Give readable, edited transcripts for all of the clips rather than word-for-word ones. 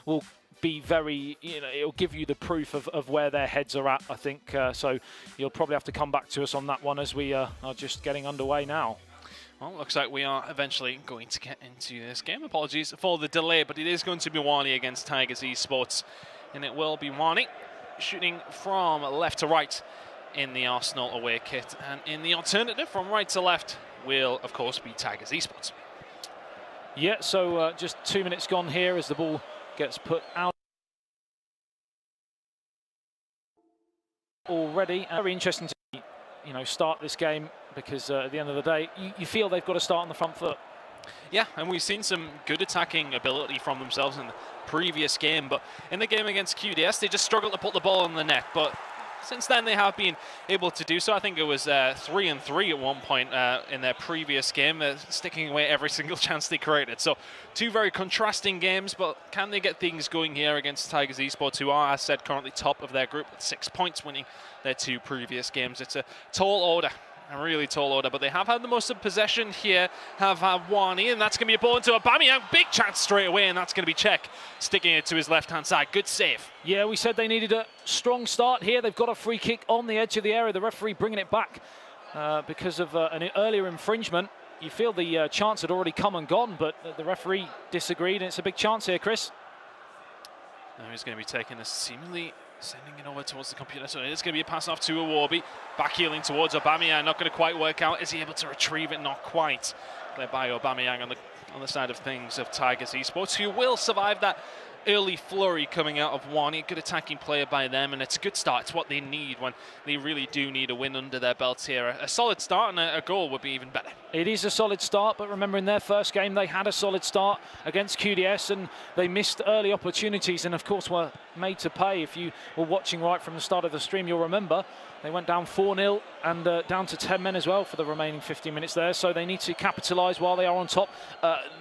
will be very, it'll give you the proof of where their heads are at, I think. So you'll probably have to come back to us on that one as we are just getting underway now. Well, looks like we are eventually going to get into this game. Apologies for the delay, but it is going to be WANI against Tigers Esports. And it will be WANI shooting from left to right in the Arsenal away kit. And in the alternative, from right to left, will, of course, be Tigers Esports. Yeah, so just 2 minutes gone here as the ball gets put out already. Very interesting to start this game, because at the end of the day, you feel they've got to start on the front foot. Yeah, and we've seen some good attacking ability from themselves in the previous game, but in the game against QDS, they just struggled to put the ball in the net. But since then, they have been able to do so. I think it was 3-3 at one point in their previous game, sticking away every single chance they created. So two very contrasting games, but can they get things going here against Tigers Esports, who are, as said, currently top of their group with 6 points, winning their 2 previous games. It's a tall order. A really tall order, but they have had the most of possession here, have WANI, and that's going to be a ball into Aubameyang. Big chance straight away, and that's going to be Czech sticking it to his left-hand side. Good save. Yeah, we said they needed a strong start here. They've got a free kick on the edge of the area. The referee bringing it back because of an earlier infringement. You feel the chance had already come and gone, but the referee disagreed, and it's a big chance here, Chris. Now he's going to be taking this seemingly sending it over towards the computer, so it's going to be a pass off to Awarby. Back healing towards Aubameyang, not going to quite work out. Is he able to retrieve it? Not quite. Cleared by Aubameyang on the side of things of Tigers Esports, who will survive that early flurry coming out of WANI. Good attacking player by them, and it's a good start. It's what they need when they really do need a win under their belts here. A solid start and a goal would be even better. It is a solid start, but remember, in their first game they had a solid start against QDS and they missed early opportunities, and of course were made to pay. If you were watching right from the start of the stream, you'll remember they went down 4-0 and down to 10 men as well for the remaining 15 minutes there, so they need to capitalise while they are on top.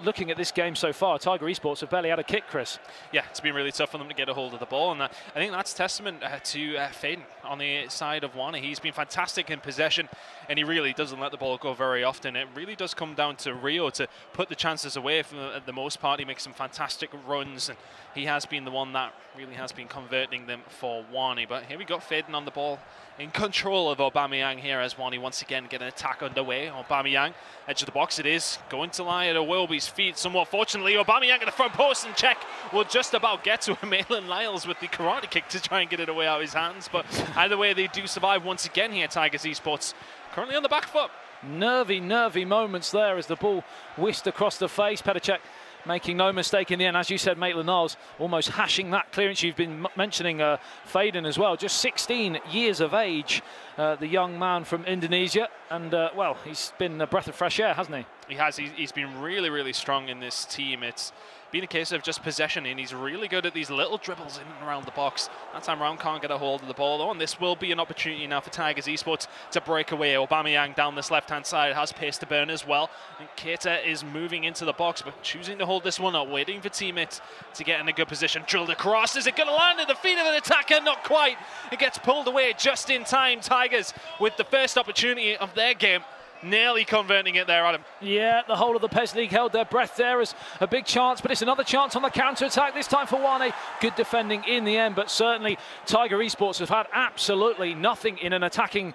Looking at this game so far, Tiger Esports have barely had a kick, Chris. Yeah, it's been really tough for them to get a hold of the ball, and I think that's testament to Faden on the side of WANI. He's been fantastic in possession, and he really doesn't let the ball go very often. It really does come down to Rio to put the chances away for the most part. He makes some fantastic runs, and he has been the one that really has been converting them for WANI. But here we got Faden on the ball, in control of Aubameyang here as WANI once again get an attack underway. Aubameyang, edge of the box it is, going to lie at Wilby's feet somewhat fortunately. Aubameyang at the front post, and Czech will just about get to Maitland Lyles with the karate kick to try and get it away out of his hands. But either way, they do survive once again here, Tigers Esports, currently on the back foot. Nervy moments there as the ball whisked across the face. Petr Cech making no mistake in the end. As you said, Maitland Lyles almost hashing that clearance. You've been mentioning Faden as well, just 16 years of age, the young man from Indonesia. And, well, he's been a breath of fresh air, hasn't he? He has. He's been really, really strong in this team. It's been a case of just possession, and he's really good at these little dribbles in and around the box. That time round can't get a hold of the ball, though, and this will be an opportunity now for Tigers Esports to break away. Aubameyang down this left-hand side has pace to burn as well, and Keita is moving into the box, but choosing to hold this one up, waiting for teammates to get in a good position. Drilled across. Is it going to land at the feet of an attacker? Not quite. It gets pulled away just in time. Tigers with the first opportunity of their game, nearly converting it there, Adam. Yeah, the whole of the PES League held their breath there as a big chance, but it's another chance on the counter-attack, this time for WANI. Good defending in the end, but certainly Tiger Esports have had absolutely nothing in an attacking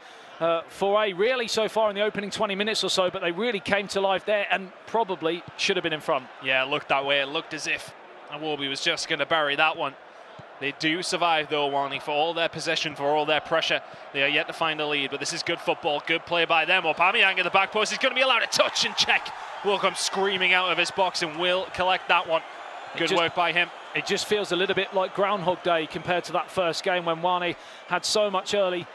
foray, really, so far in the opening 20 minutes or so, but they really came to life there and probably should have been in front. Yeah, it looked that way. It looked as if Awarby was just going to bury that one. They do survive, though, WANI, for all their possession, for all their pressure. They are yet to find a lead, but this is good football, good play by them. Aubameyang at the back post is going to be allowed a touch, and Czech will come screaming out of his box and will collect that one. Good work by him. It just feels a little bit like Groundhog Day compared to that first game when WANI had so much early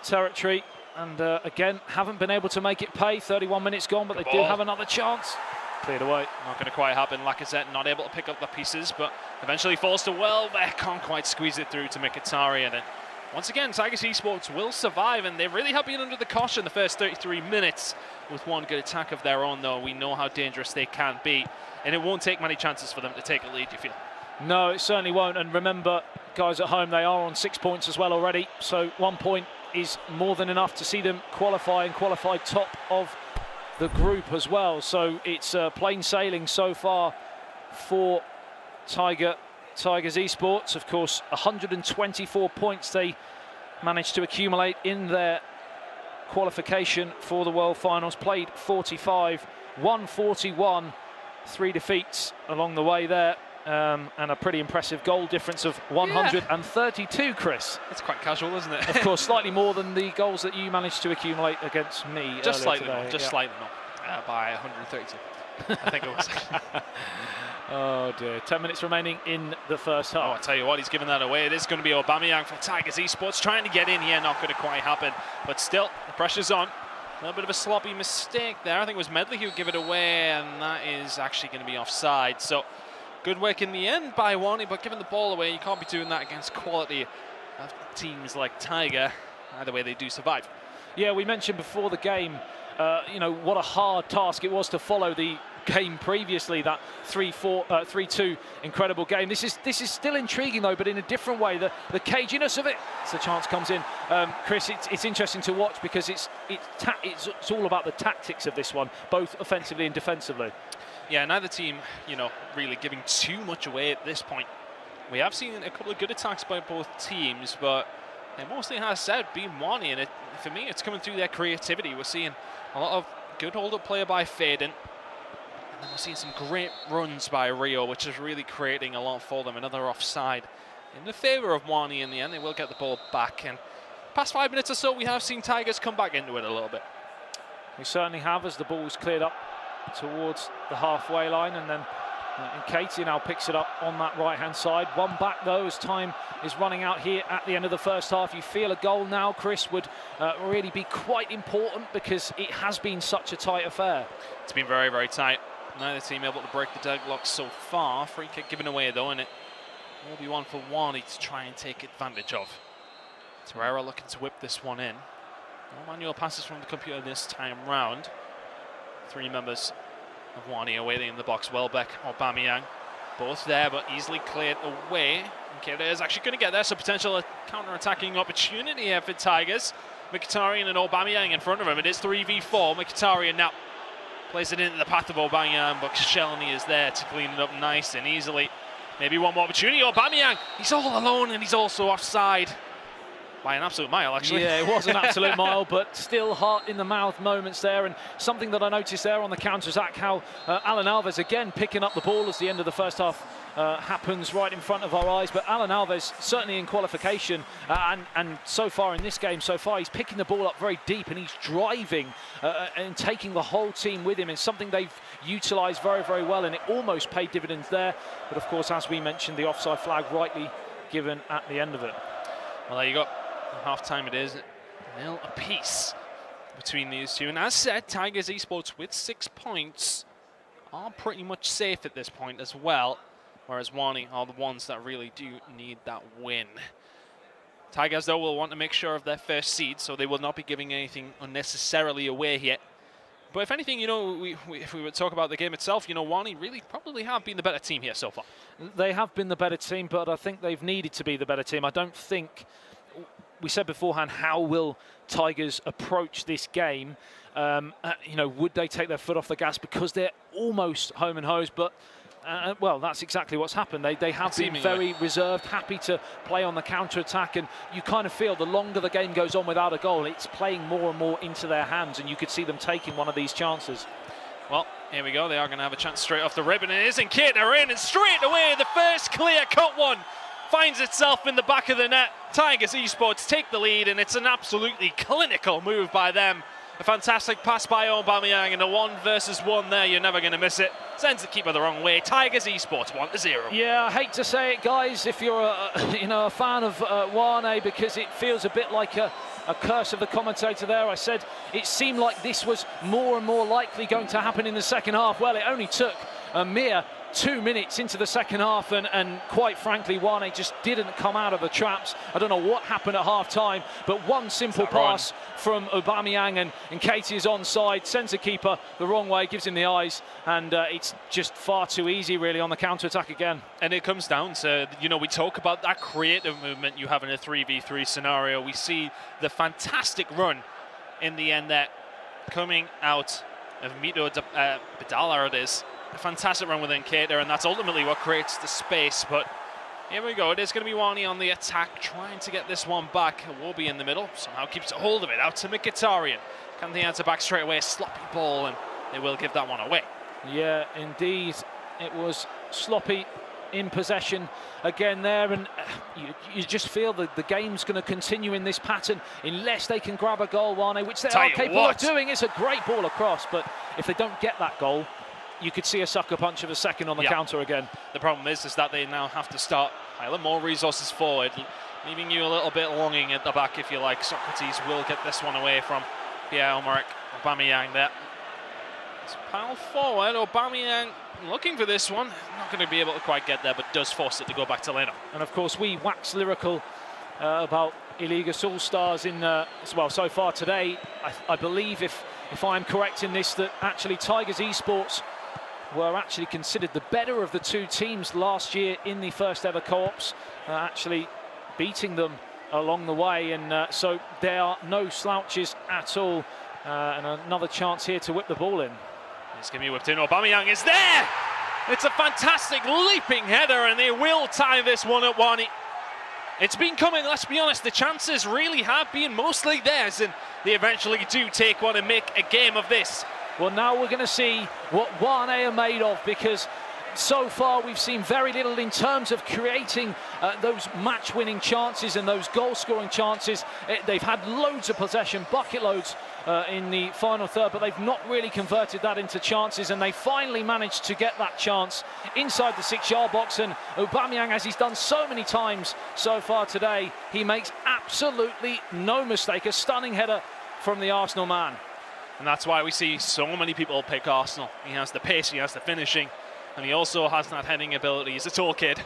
territory and, again, haven't been able to make it pay. 31 minutes gone, but they do have another chance. Cleared away. Not going to quite happen. Lacazette not able to pick up the pieces, but eventually falls to Welbeck. Can't quite squeeze it through to Mkhitaryan. And once again, Tigers Esports will survive, and they really have been under the cosh in the first 33 minutes with one good attack of their own, though. We know how dangerous they can be, and it won't take many chances for them to take a lead, you feel? No, it certainly won't. And remember, guys at home, they are on 6 points as well already, so 1 point is more than enough to see them qualify and qualify top of the group as well. So it's plain sailing so far for Tiger Tigers Esports, of course, 124 points they managed to accumulate in their qualification for the World Finals. Played 45, won 41, 3 defeats along the way there, and a pretty impressive goal difference of 132, Chris. It's quite casual, isn't it? Of course, slightly more than the goals that you managed to accumulate against me. Just slightly today. more, just slightly more, by 132, I think it was. Oh dear, 10 minutes remaining in the first Oh, half. I'll tell you what, he's giving that away. It is going to be Aubameyang for Tigers Esports, trying to get in here, not going to quite happen. But still, the pressure's on. A little bit of a sloppy mistake there. I think it was Medley who gave it away, and that is actually going to be offside. So, good work in the end by WANI, but giving the ball away, you can't be doing that against quality of teams like Tiger. Either way, they do survive. Yeah, we mentioned before the game, you know, what a hard task it was to follow the game previously, that 3-2 incredible game. This is still intriguing though, but in a different way. The caginess of it, as the chance comes in, Chris, it's interesting to watch because it's all about the tactics of this one, both offensively and defensively. Yeah, neither team, you know, really giving too much away at this point. We have seen a couple of good attacks by both teams, but it mostly has been WANI, and for me, it's coming through their creativity. We're seeing a lot of good hold-up play by Faden, and then we're seeing some great runs by Rio, which is really creating a lot for them. Another offside in the favour of WANI in the end. They will get the ball back, and past 5 minutes or so, we have seen Tigers come back into it a little bit. We certainly have, as the ball's cleared up towards the halfway line, and then Katie now picks it up on that right-hand side. One back though, as time is running out here at the end of the first half. You feel a goal now, Chris, would really be quite important because it has been such a tight affair. It's been very, very tight. Neither team able to break the deadlock so far. Free kick given away though, and it will be one for WANI to try and take advantage of. Torreira looking to whip this one in. No manual passes from the computer this time round. 3 members of WANI awaiting in the box. Welbeck, Aubameyang, both there, but easily cleared away. Okay, there's actually going to get there, so potential counter-attacking opportunity here for Tigers. Mkhitaryan and Aubameyang in front of him. It is 3v4. Mkhitaryan now plays it into the path of Aubameyang, but Shelny is there to clean it up nice and easily. Maybe one more opportunity. Aubameyang, he's all alone, and he's also offside. By an absolute mile, actually. Yeah, it was an absolute mile, but still heart in the mouth moments there. And something that I noticed there on the counter-attack, how Alan Alves again picking up the ball as the end of the first half happens right in front of our eyes. But Alan Alves, certainly in qualification and so far in this game, he's picking the ball up very deep and he's driving and taking the whole team with him. It's something they've utilised very, very well, and it almost paid dividends there. But of course, as we mentioned, the offside flag rightly given at the end of it. Well, there you go. Half-time it is 0 apiece between these two. And as said, Tigers Esports with 6 points are pretty much safe at this point as well, whereas WANI are the ones that really do need that win. Tigers, though, will want to make sure of their first seed, so they will not be giving anything unnecessarily away here. But if anything, you know, if we would talk about the game itself, you know, WANI really probably have been the better team here so far. They have been the better team, but I think they've needed to be the better team. I don't think... We said beforehand, how will Tigers approach this game? You know, would they take their foot off the gas because they're almost home and hosed? But, well, that's exactly what's happened. They have been very reserved, happy to play on the counter-attack, and you kind of feel the longer the game goes on without a goal, it's playing more and more into their hands, and you could see them taking one of these chances. Well, here we go. They are going to have a chance straight off the ribbon. It is, and Keita in, and straight away, the first clear-cut one finds itself in the back of the net. Tigers Esports take the lead, and it's an absolutely clinical move by them. A fantastic pass by Aubameyang, and a 1 versus 1 there. You're never going to miss it. Sends the keeper the wrong way. Tigers Esports 1-0. Yeah, I hate to say it, guys, if you're a fan of WANI, because it feels a bit like a curse of the commentator there. I said it seemed like this was more and more likely going to happen in the second half. Well, it only took a mere 2 minutes into the second half, and quite frankly, WANI just didn't come out of the traps. I don't know what happened at half-time, but one simple pass from Aubameyang, and Katie is onside, sends the keeper the wrong way, gives him the eyes, and it's just far too easy, really, on the counter-attack again. And it comes down to, you know, we talk about that creative movement you have in a 3v3 scenario. We see the fantastic run in the end there coming out of Mito Badala, it is. A fantastic run within Keita, and that's ultimately what creates the space. But Here we go. It is going to be WANI on the attack, trying to get this one back. Iwobi in the middle, somehow keeps a hold of it. Out to Mkhitaryan. Can they answer back straight away? A sloppy ball, and they will give that one away. Yeah, indeed. It was sloppy in possession again there, and you just feel that the game's going to continue in this pattern unless they can grab a goal, WANI, which they are capable of doing. It's a great ball across, but if they don't get that goal, you could see a sucker punch of a second on the counter again. The problem is that they now have to start piling more resources forward, leaving you a little bit longing at the back, if you like. Socrates will get this one away from Pierre-Emerick Aubameyang there. Let's pile forward. Aubameyang looking for this one. Not going to be able to quite get there, but does force it to go back to Leno. And of course, we wax lyrical about Iligas All-Stars in, well, so far today. I believe, if I'm correct in this, that actually Tigers Esports were actually considered the better of the two teams last year in the first ever co-ops, actually beating them along the way, and so there are no slouches at all. And another chance here to whip the ball in. It's going to be whipped in. Aubameyang is there! It's a fantastic leaping header, and they will tie this one at WANI. It's been coming, let's be honest. The chances really have been mostly theirs, and they eventually do take one and make a game of this. Well, now we're going to see what WANI are made of, because so far we've seen very little in terms of creating those match-winning chances and those goal-scoring chances. They've had loads of possession, bucket loads in the final third, but they've not really converted that into chances, and they finally managed to get that chance inside the 6-yard box. And Aubameyang, as he's done so many times so far today, he makes absolutely no mistake. A stunning header from the Arsenal man. And that's why we see so many people pick Arsenal. He has the pace, he has the finishing, and he also has that heading ability. He's a tall kid,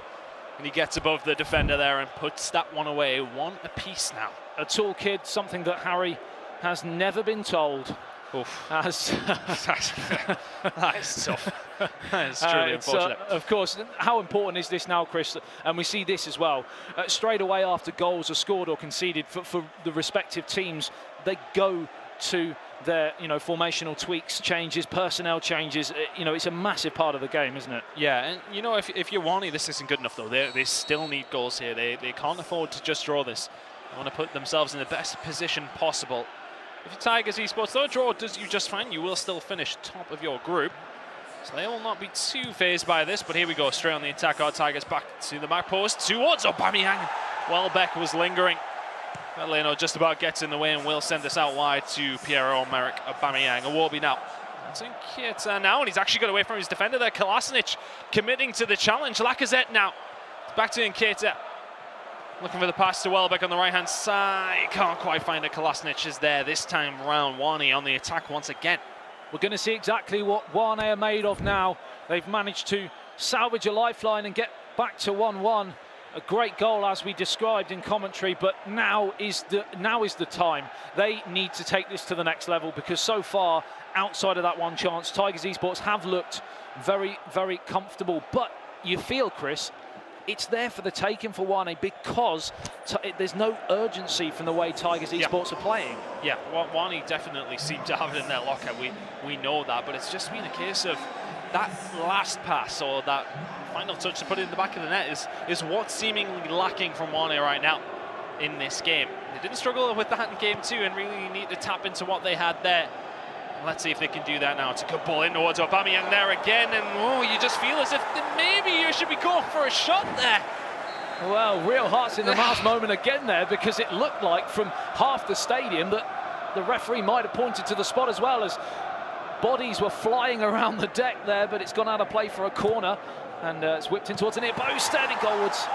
and he gets above the defender there and puts that one away. One apiece now. A tall kid, something that Harry has never been told. Oof. That is tough. That is truly unfortunate. Of course, how important is this now, Chris? And we see this as well. Straight away after goals are scored or conceded for the respective teams, they go to their, formational tweaks, changes, personnel changes. It's a massive part of the game, isn't it? Yeah, and if you're WANI, this isn't good enough though. They still need goals here. They can't afford to just draw this. They want to put themselves in the best position possible. If you're Tigers Esports, though, a draw does you just fine. You will still finish top of your group, so they will not be too phased by this. But here we go, straight on the attack. Our Tigers back to the back post towards Aubameyang. Welbeck was lingering. Leno just about gets in the way and will send this out wide to Pierre-Emerick Aubameyang. Iwobi now. It's in Keita now, and he's actually got away from his defender there. Kolasinac committing to the challenge. Lacazette now. It's back to Keita. Looking for the pass to Welbeck on the right-hand side. Can't quite find it. Kolasinac is there this time round. WANI on the attack once again. We're going to see exactly what WANI are made of now. They've managed to salvage a lifeline and get back to 1-1. A great goal, as we described in commentary, but now is the time. They need to take this to the next level, because so far, outside of that one chance, Tigers Esports have looked very, very comfortable. But you feel, Chris, it's there for the taking for WANI, because there's no urgency from the way Tigers Esports are playing. Yeah, WANI definitely seem to have it in their locker. We know that, but it's just been a case of that last pass or that final touch to put it in the back of the net is what's seemingly lacking from WANI right now in this game. They didn't struggle with that in game 2 and really need to tap into what they had there. Let's see if they can do that now. It's a good ball in towards Aubameyang there again, and you just feel as if maybe you should be going for a shot there. Well, real hearts in the mouth moment again there, because it looked like from half the stadium that the referee might have pointed to the spot as well, as bodies were flying around the deck there, but it's gone out of play for a corner, and it's whipped in towards the near post, and it goalwards.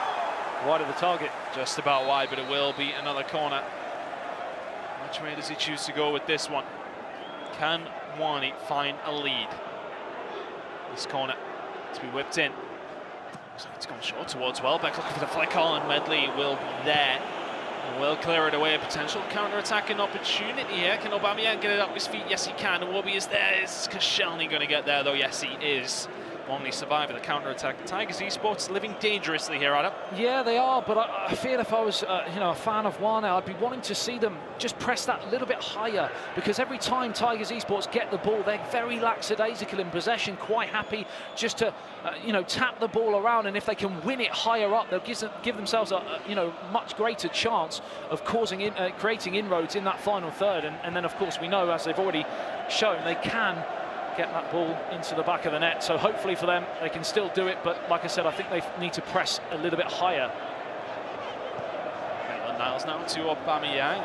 Wide of the target. Just about wide, but it will be another corner. Which way does he choose to go with this one? Can WANI find a lead? This corner to be whipped in. Looks like it's gone short towards Welbeck, looking for the flick on, and Medley will be there. And will clear it away. A potential counter-attacking opportunity here. Can Aubameyang get it up his feet? Yes, he can. Iwobi is there. Is Koscielny going to get there, though? Yes, he is. WANI surviving the counter-attack. Tigers Esports living dangerously here, Adam. Yeah, they are, but I feel if I was a fan of WANI, I'd be wanting to see them just press that little bit higher, because every time Tigers Esports get the ball, they're very lackadaisical in possession, quite happy just to tap the ball around, and if they can win it higher up, they'll give themselves a much greater chance of creating inroads in that final third. And then of course we know, as they've already shown, they can get that ball into the back of the net. So hopefully for them, they can still do it. But like I said, I think they need to press a little bit higher. Maitland-Niles now to Aubameyang.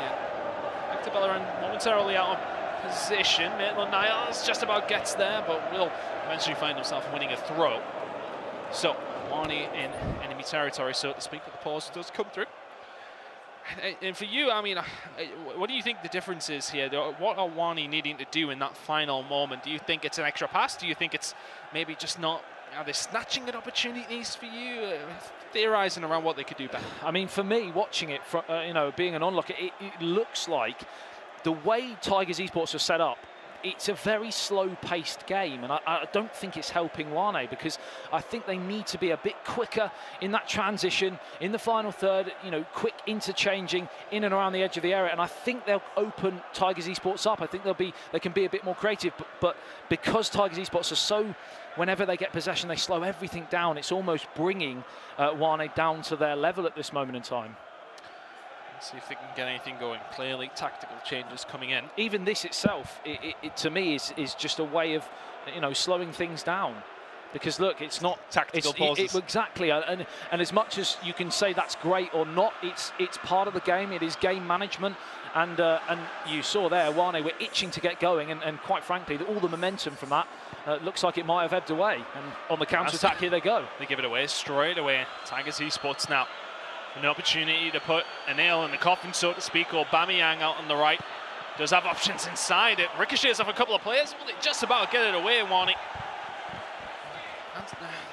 Hector Bellerin momentarily out of position. Maitland-Niles just about gets there, but will eventually find himself winning a throw. So WANI in enemy territory, so to speak, but the pause does come through. And for you, I mean, what do you think the difference is here? What are WANI needing to do in that final moment? Do you think it's an extra pass? Do you think it's maybe just not? Are they snatching at opportunities for you? Theorising around what they could do better. I mean, for me, watching it, from, being an onlooker, it looks like the way Tigers Esports are set up, it's a very slow-paced game, and I don't think it's helping WANI, because I think they need to be a bit quicker in that transition in the final third. Quick interchanging in and around the edge of the area, and I think they'll open Tigers Esports up. I think they can be a bit more creative, but because Tigers Esports are so, whenever they get possession, they slow everything down. It's almost bringing WANI down to their level at this moment in time. See if they can get anything going. Clearly, tactical changes coming in. Even this itself, it to me is just a way of, slowing things down. Because look, it's not tactical pauses. Exactly, and as much as you can say that's great or not, it's part of the game. It is game management, and you saw there, WANI were itching to get going, and quite frankly, all the momentum from that looks like it might have ebbed away. And on the counter-attack, here they go. They give it away straight away. Tigers Esports now. An opportunity to put a nail in the coffin, so to speak. Aubameyang out on the right does have options inside. It ricochets off a couple of players. Will they just about get it away, WANI?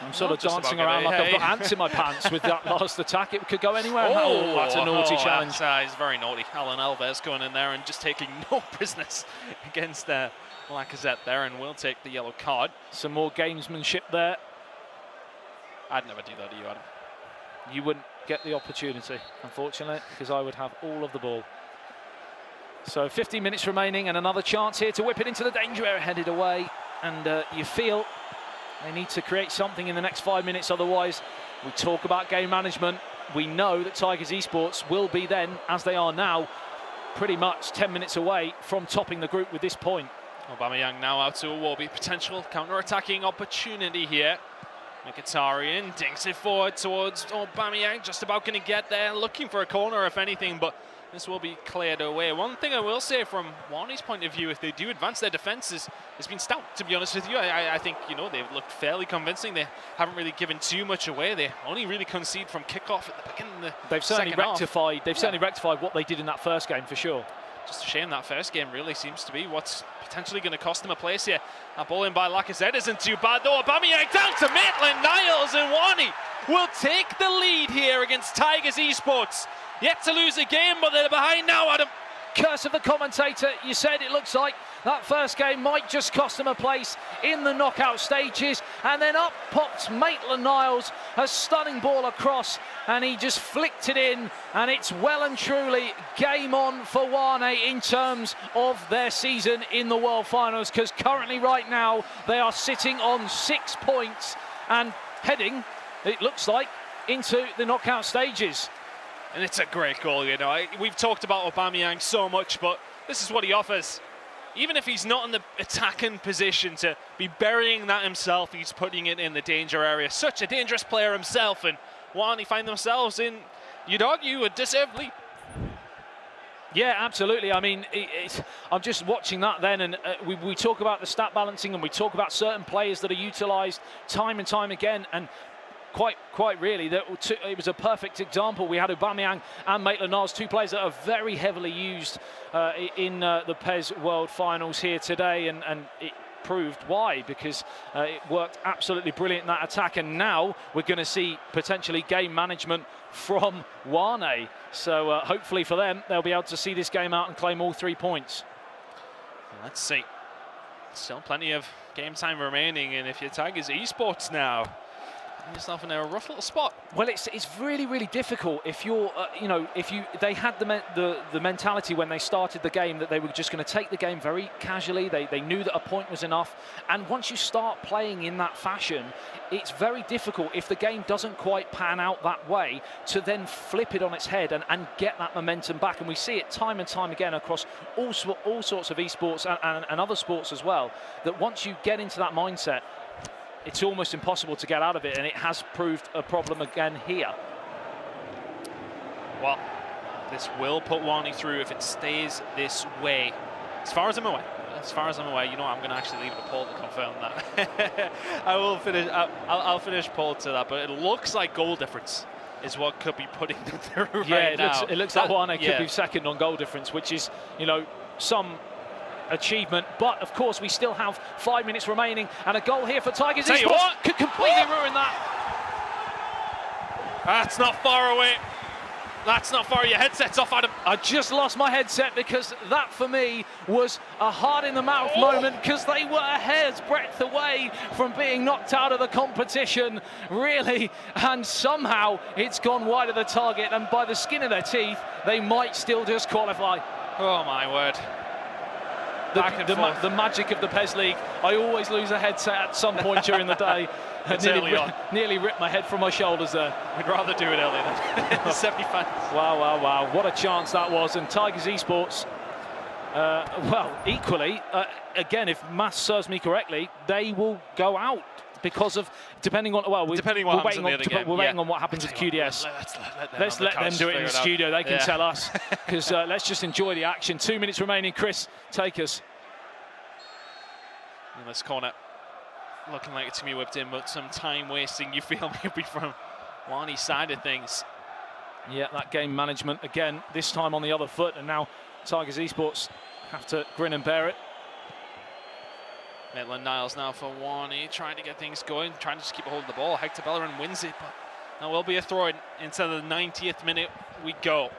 I'm sort of dancing around like I've got ants in my pants with that last attack. It could go anywhere. Oh, that's a naughty challenge. He's very naughty. Alan Alves going in there and just taking no prisoners against Lacazette there, and will take the yellow card. Some more gamesmanship there. I'd never do that to you, Adam. You wouldn't get the opportunity, unfortunately, because I would have all of the ball. So 15 minutes remaining, and another chance here to whip it into the danger area, headed away. And you feel they need to create something in the next 5 minutes, otherwise we talk about game management. We know that Tigers Esports will be then, as they are now, pretty much 10 minutes away from topping the group with this point. Aubameyang now out to Iwobi, potential counter-attacking opportunity here. Mkhitaryan dinks it forward towards Aubameyang, just about going to get there, looking for a corner if anything, but this will be cleared away. One thing I will say from WANI's point of view, if they do advance, their defence has been stout, to be honest with you. I think, they've looked fairly convincing. They haven't really given too much away. They only really concede from kickoff at the beginning of the They've certainly rectified. half. They've certainly rectified what they did in that first game, for sure. Just a shame that first game really seems to be what's potentially going to cost them a place here. That ball in by Lacazette isn't too bad though. Aubameyang down to Maitland-Niles, and WANI will take the lead here against Tigers Esports. Yet to lose a game, but they're behind now, Adam. Curse of the commentator, you said it looks like that first game might just cost them a place in the knockout stages, and then up pops Maitland-Niles, a stunning ball across, and he just flicked it in, and it's well and truly game on for WANI in terms of their season in the World Finals, because currently right now they are sitting on 6 points and heading, it looks like, into the knockout stages. And it's a great goal, we've talked about Aubameyang so much, but this is what he offers. Even if he's not in the attacking position to be burying that himself, he's putting it in the danger area. Such a dangerous player himself, and WANI find themselves in, you'd argue, a deserved lead. Yeah, absolutely. I mean, I'm just watching that then, and we talk about the stat balancing, and we talk about certain players that are utilised time and time again, and quite really, it was a perfect example. We had Aubameyang and Maitland-Niles, two players that are very heavily used in the PES World Finals here today, and it proved why, because it worked absolutely brilliant in that attack, and now we're going to see potentially game management from WANI. So hopefully for them, they'll be able to see this game out and claim all 3 points. Let's see. Still plenty of game time remaining, and if you're Tigers Esports now, find yourself in a rough little spot. Well, it's really, really difficult if you're, they had the mentality when they started the game that they were just going to take the game very casually. They knew that a point was enough, and once you start playing in that fashion, it's very difficult if the game doesn't quite pan out that way to then flip it on its head and get that momentum back. And we see it time and time again across all sorts of esports and other sports as well, that once you get into that mindset, it's almost impossible to get out of it, and it has proved a problem again here. Well, this will put WANI through if it stays this way. As far as I'm aware, you know, I'm going to actually leave it to Paul to confirm that. I'll finish Paul to that, but it looks like goal difference is what could be putting them through right now. It looks like WANI could be second on goal difference, which is, you know, some achievement, but of course we still have 5 minutes remaining, and a goal here for Tigers Esports could completely ruin that. That's not far away. That's not far. Your headset's off, Adam. I just lost my headset because that for me was a heart in the mouth moment, because they were a hair's breadth away from being knocked out of the competition, really, and somehow it's gone wide of the target, and by the skin of their teeth they might still just qualify. Oh my word. The magic of the PES League. I always lose a headset at some point during the day. Nearly ripped my head from my shoulders there. We'd rather do it earlier than 70 fans. Wow. What a chance that was. And Tigers Esports, well, equally, again, if maths serves me correctly, they will go out because of, depending on what happens in the other game. We're waiting on what happens with QDS. Let's let them do it in the studio. They can tell us, because let's just enjoy the action. 2 minutes remaining. Chris, take us. In this corner, looking like it's going to be whipped in, but some time wasting, you feel, maybe from WANI's side of things. Yeah, that game management again, this time on the other foot, and now Tigers Esports have to grin and bear it. Maitland-Niles now for WANI, trying to get things going, trying to just keep a hold of the ball. Hector Bellerin wins it, but that will be a throw-in. Into the 90th minute we go.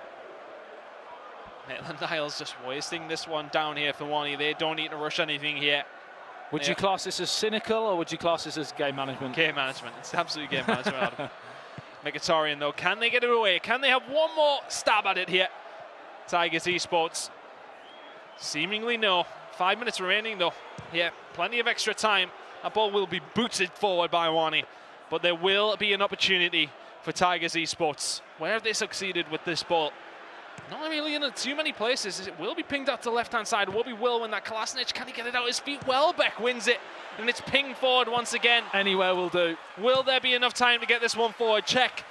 Maitland-Niles just wasting this one down here for WANI. They don't need to rush anything here. Would you class this as cynical, or would you class this as game management? Game management. It's absolutely game management, Adam. Mkhitaryan, though, can they get it away? Can they have one more stab at it here? Tigers Esports, seemingly no. 5 minutes remaining, though. Yeah, plenty of extra time. That ball will be booted forward by WANI, but there will be an opportunity for Tigers Esports. Where have they succeeded with this ball? Not really in too many places. It will be pinged out to the left-hand side. It will be Will when that Kolasinac. Can he get it out his feet? Welbeck wins it, and it's pinged forward once again. Anywhere will do. Will there be enough time to get this one forward? Check.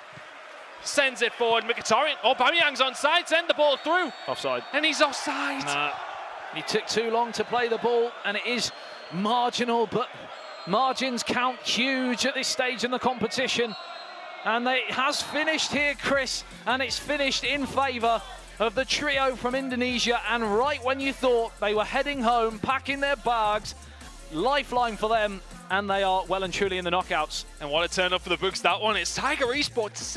Sends it forward. Mkhitaryan. Oh, Aubameyang's onside. Send the ball through. Offside. And he's offside. Nah. He took too long to play the ball, and it is marginal, but margins count huge at this stage in the competition. And it has finished here, Chris, and it's finished in favour of the trio from Indonesia. And right when you thought they were heading home, packing their bags, lifeline for them, and they are well and truly in the knockouts. And what a turn up for the books, that one. It's Tiger Esports.